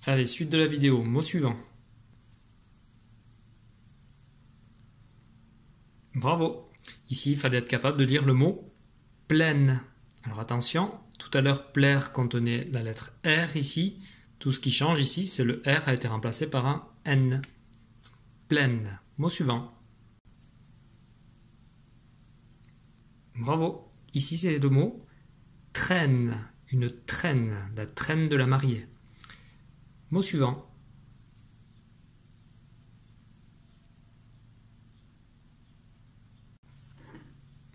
Allez, suite de la vidéo, mot suivant. Bravo. Ici, il fallait être capable de lire le mot pleine. Alors attention, tout à l'heure, plaire contenait la lettre R ici. Tout ce qui change ici, c'est le R a été remplacé par un N. Pleine. Mot suivant. Bravo. Ici, c'est le mot traîne. Une traîne. La traîne de la mariée. Mot suivant.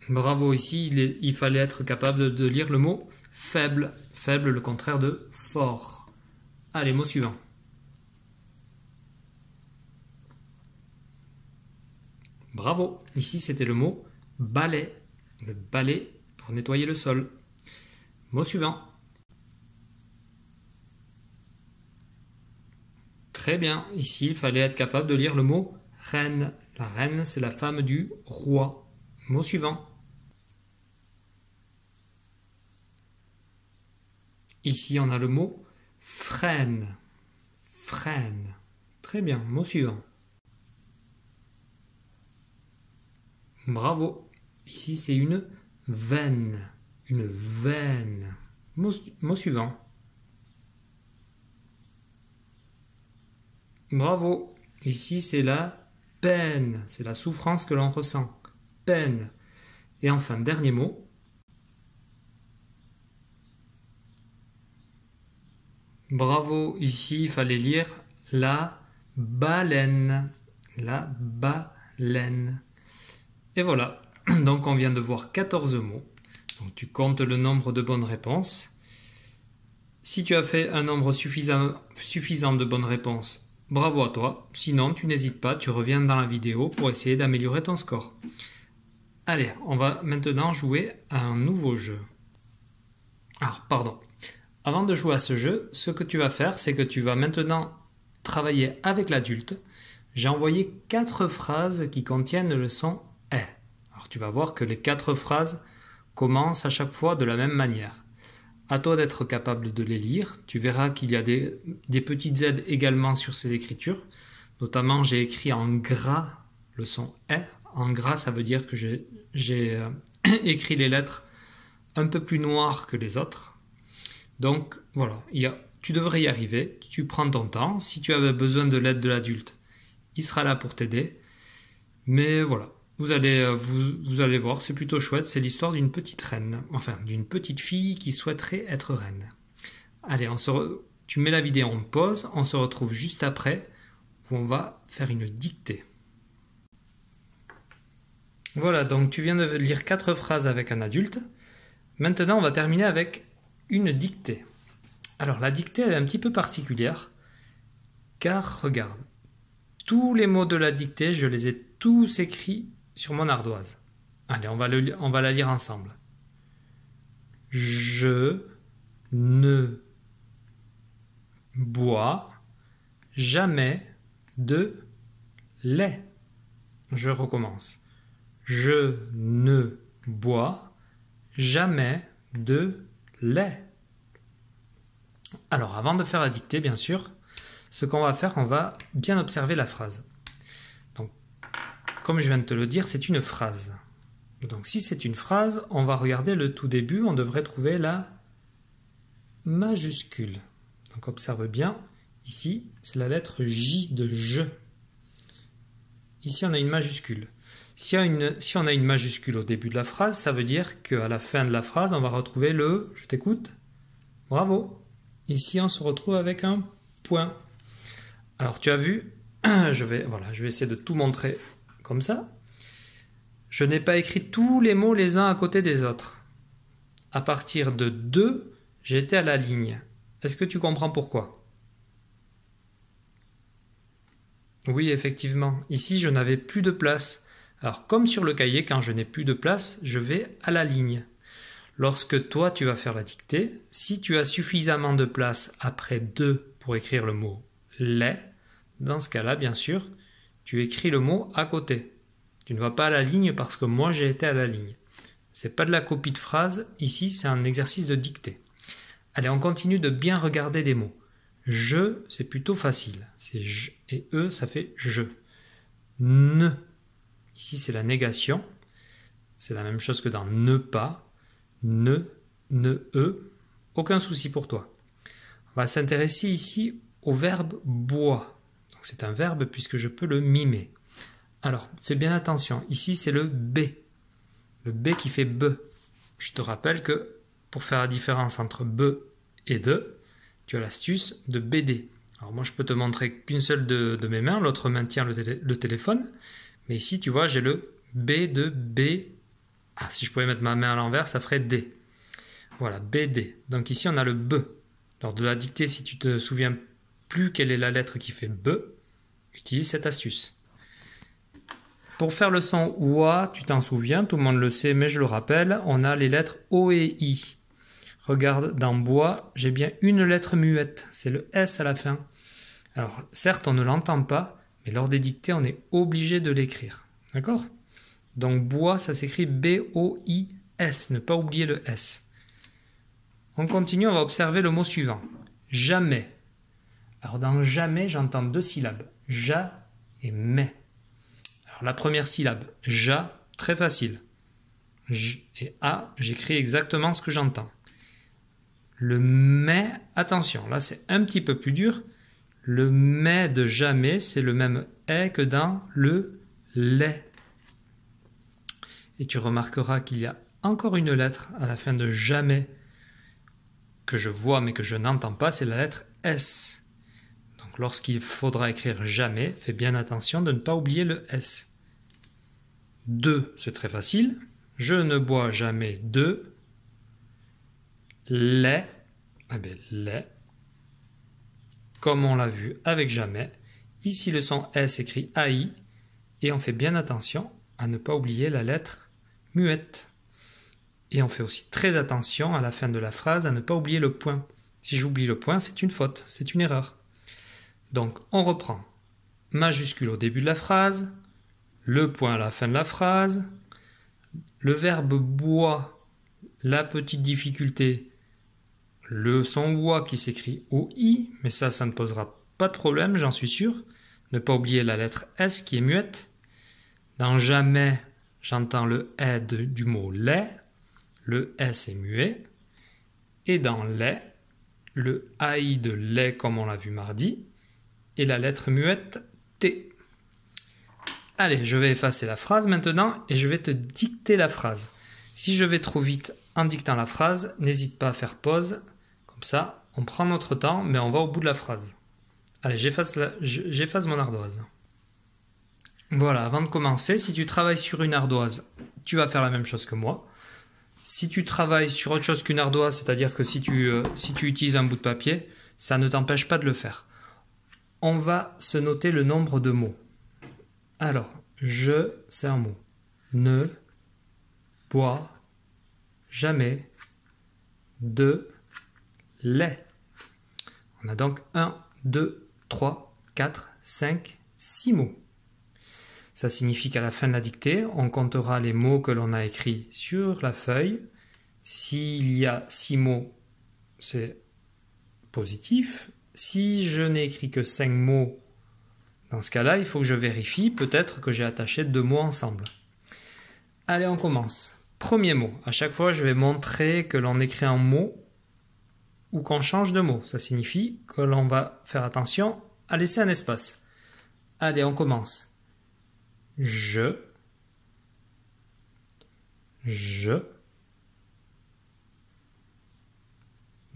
Bravo, ici il fallait être capable de lire le mot faible. Faible, le contraire de fort. Allez, mot suivant. Bravo, ici c'était le mot balai. Le balai pour nettoyer le sol. Mot suivant. Très bien, ici il fallait être capable de lire le mot reine. La reine, c'est la femme du roi. Mot suivant. Ici, on a le mot freine. Freine. Très bien. Mot suivant. Bravo. Ici, c'est une veine. Une veine. Mot suivant. Bravo. Ici, c'est la peine. C'est la souffrance que l'on ressent. Peine. Et enfin, dernier mot. Bravo, ici il fallait lire la baleine. La baleine. Et voilà, donc on vient de voir 14 mots. Donc tu comptes le nombre de bonnes réponses. Si tu as fait un nombre suffisant de bonnes réponses, bravo à toi. Sinon, tu n'hésites pas, tu reviens dans la vidéo pour essayer d'améliorer ton score. Allez, on va maintenant jouer à un nouveau jeu. Alors, pardon. Avant de jouer à ce jeu, ce que tu vas faire, c'est que tu vas maintenant travailler avec l'adulte. J'ai envoyé 4 phrases qui contiennent le son « est ». Alors tu vas voir que les 4 phrases commencent à chaque fois de la même manière. À toi d'être capable de les lire. Tu verras qu'il y a des petites aides également sur ces écritures. Notamment, j'ai écrit en gras le son « est ». En gras, ça veut dire que j'ai écrit les lettres un peu plus noires que les autres. Donc voilà, tu devrais y arriver, tu prends ton temps. Si tu avais besoin de l'aide de l'adulte, il sera là pour t'aider. Mais voilà, vous allez voir, c'est plutôt chouette. C'est l'histoire d'une petite reine, enfin d'une petite fille qui souhaiterait être reine. Allez, tu mets la vidéo en pause, on se retrouve juste après où on va faire une dictée. Voilà, donc tu viens de lire 4 phrases avec un adulte. Maintenant, on va terminer avec une dictée. Alors la dictée elle est un petit peu particulière car regarde, tous les mots de la dictée je les ai tous écrits sur mon ardoise. Allez, on va la lire ensemble. Je ne bois jamais de lait. Je recommence. Je ne bois jamais de lait. Alors, avant de faire la dictée, bien sûr, ce qu'on va faire, on va bien observer la phrase. Donc, comme je viens de te le dire, c'est une phrase. Donc, si c'est une phrase, on va regarder le tout début, on devrait trouver la majuscule. Donc, observe bien, ici, c'est la lettre J de je. Ici, on a une majuscule. Si on a une majuscule au début de la phrase, ça veut dire qu'à la fin de la phrase, on va retrouver le « je t'écoute ». Bravo. Ici, on se retrouve avec un point. Alors, tu as vu, je vais essayer de tout montrer comme ça. Je n'ai pas écrit tous les mots les uns à côté des autres. À partir de 2, j'étais à la ligne. Est-ce que tu comprends pourquoi? Oui, effectivement. Ici, je n'avais plus de place. Alors, comme sur le cahier, quand je n'ai plus de place, je vais à la ligne. Lorsque toi, tu vas faire la dictée, si tu as suffisamment de place après 2 pour écrire le mot « lait », dans ce cas-là, bien sûr, tu écris le mot à côté. Tu ne vas pas à la ligne parce que moi, j'ai été à la ligne. Ce n'est pas de la copie de phrase, ici, c'est un exercice de dictée. Allez, on continue de bien regarder les mots. Je, c'est plutôt facile. C'est je et e, ça fait je. Ne. Ici, c'est la négation. C'est la même chose que dans ne pas. Ne, e. Aucun souci pour toi. On va s'intéresser ici au verbe boit. Donc c'est un verbe puisque je peux le mimer. Alors, fais bien attention. Ici, c'est le B. Le B qui fait B. Je te rappelle que pour faire la différence entre B et de, tu as l'astuce de BD. Alors moi, je peux te montrer qu'une seule de mes mains, l'autre main tient le téléphone. Mais ici, tu vois, j'ai le B de B. Ah, si je pouvais mettre ma main à l'envers, ça ferait D. Voilà, BD. Donc ici, on a le B. Lors de la dictée, si tu te souviens plus quelle est la lettre qui fait B, utilise cette astuce. Pour faire le son OA, tu t'en souviens, tout le monde le sait, mais je le rappelle, on a les lettres O et I. Regarde, dans bois, j'ai bien une lettre muette, c'est le S à la fin. Alors, certes, on ne l'entend pas, mais lors des dictées, on est obligé de l'écrire. D'accord? Donc, bois, ça s'écrit B-O-I-S, ne pas oublier le S. On continue, on va observer le mot suivant. Jamais. Alors, dans jamais, j'entends deux syllabes. Ja et mais. Alors, la première syllabe, ja, très facile. J et a, j'écris exactement ce que j'entends. Le mais, attention, là c'est un petit peu plus dur. Le mais de jamais, c'est le même est que dans le lait. Et tu remarqueras qu'il y a encore une lettre à la fin de jamais que je vois mais que je n'entends pas, c'est la lettre S. Donc lorsqu'il faudra écrire jamais, fais bien attention de ne pas oublier le S. De, c'est très facile. Je ne bois jamais de lait. Eh bien, lait. Comme on l'a vu avec jamais. Ici, le son S écrit AI. Et on fait bien attention à ne pas oublier la lettre muette. Et on fait aussi très attention à la fin de la phrase à ne pas oublier le point. Si j'oublie le point, c'est une faute, c'est une erreur. Donc, on reprend. Majuscule au début de la phrase, le point à la fin de la phrase, le verbe boit, la petite difficulté, le son bois qui s'écrit OI, mais ça ne posera pas de problème, j'en suis sûr. Ne pas oublier la lettre S qui est muette. Dans jamais, j'entends le E du mot lait, le S est muet. Et dans lait, le AI de lait comme on l'a vu mardi, et la lettre muette T. Allez, je vais effacer la phrase maintenant et je vais te dicter la phrase. Si je vais trop vite en dictant la phrase, n'hésite pas à faire pause. Comme ça, on prend notre temps, mais on va au bout de la phrase. Allez, j'efface mon ardoise. Voilà, avant de commencer, si tu travailles sur une ardoise, tu vas faire la même chose que moi. Si tu travailles sur autre chose qu'une ardoise, c'est-à-dire que si tu utilises un bout de papier, ça ne t'empêche pas de le faire. On va se noter le nombre de mots. Alors, je, c'est un mot. Ne, bois, jamais, de, lait. On a donc 1, 2, 3, 4, 5, 6 mots. Ça signifie qu'à la fin de la dictée, on comptera les mots que l'on a écrits sur la feuille. S'il y a 6 mots, c'est positif. Si je n'ai écrit que 5 mots, dans ce cas-là, il faut que je vérifie. Peut-être que j'ai attaché 2 mots ensemble. Allez, on commence. Premier mot. À chaque fois, je vais montrer que l'on écrit un mot ou qu'on change de mot. Ça signifie que l'on va faire attention à laisser un espace. Allez, on commence. Je,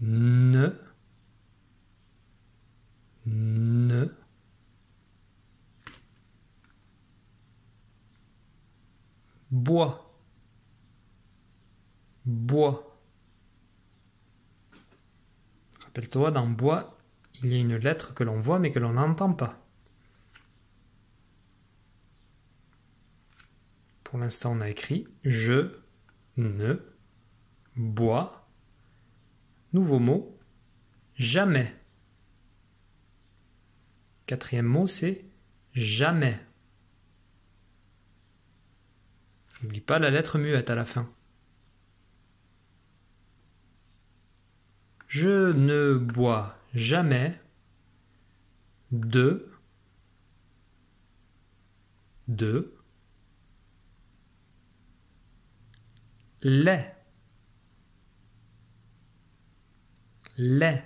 ne, bois, Rappelle-toi, dans bois, il y a une lettre que l'on voit mais que l'on n'entend pas. Pour l'instant, on a écrit je, ne, bois. Nouveau mot, jamais. Quatrième mot, c'est jamais. N'oublie pas la lettre muette à la fin. Je ne bois jamais de, lait, lait.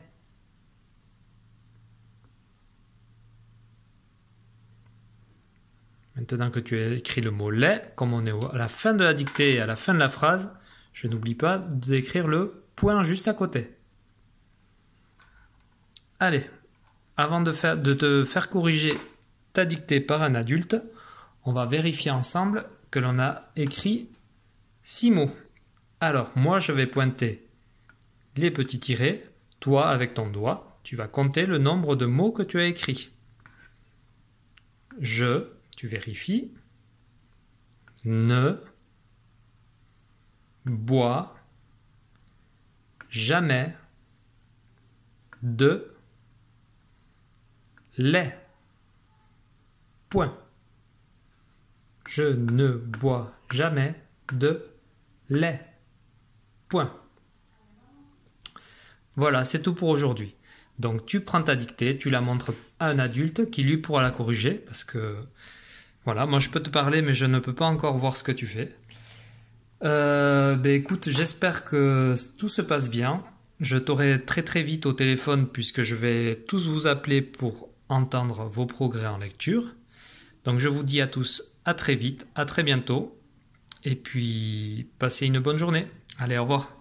Maintenant que tu as écrit le mot lait, comme on est à la fin de la dictée et à la fin de la phrase, je n'oublie pas d'écrire le point juste à côté. Allez, avant de te faire corriger ta dictée par un adulte, on va vérifier ensemble que l'on a écrit 6 mots. Alors, moi, je vais pointer les petits tirets. Toi, avec ton doigt, tu vas compter le nombre de mots que tu as écrits. Je, tu vérifies. Ne bois jamais de lait. Point. Je ne bois jamais de lait. Point. Voilà, c'est tout pour aujourd'hui. Donc tu prends ta dictée, tu la montres à un adulte qui lui pourra la corriger parce que voilà, moi je peux te parler mais je ne peux pas encore voir ce que tu fais. Écoute, j'espère que tout se passe bien. Je t'aurai très très vite au téléphone puisque je vais tous vous appeler pour entendre vos progrès en lecture. Donc je vous dis à tous à très vite, à très bientôt et puis passez une bonne journée. Allez, au revoir.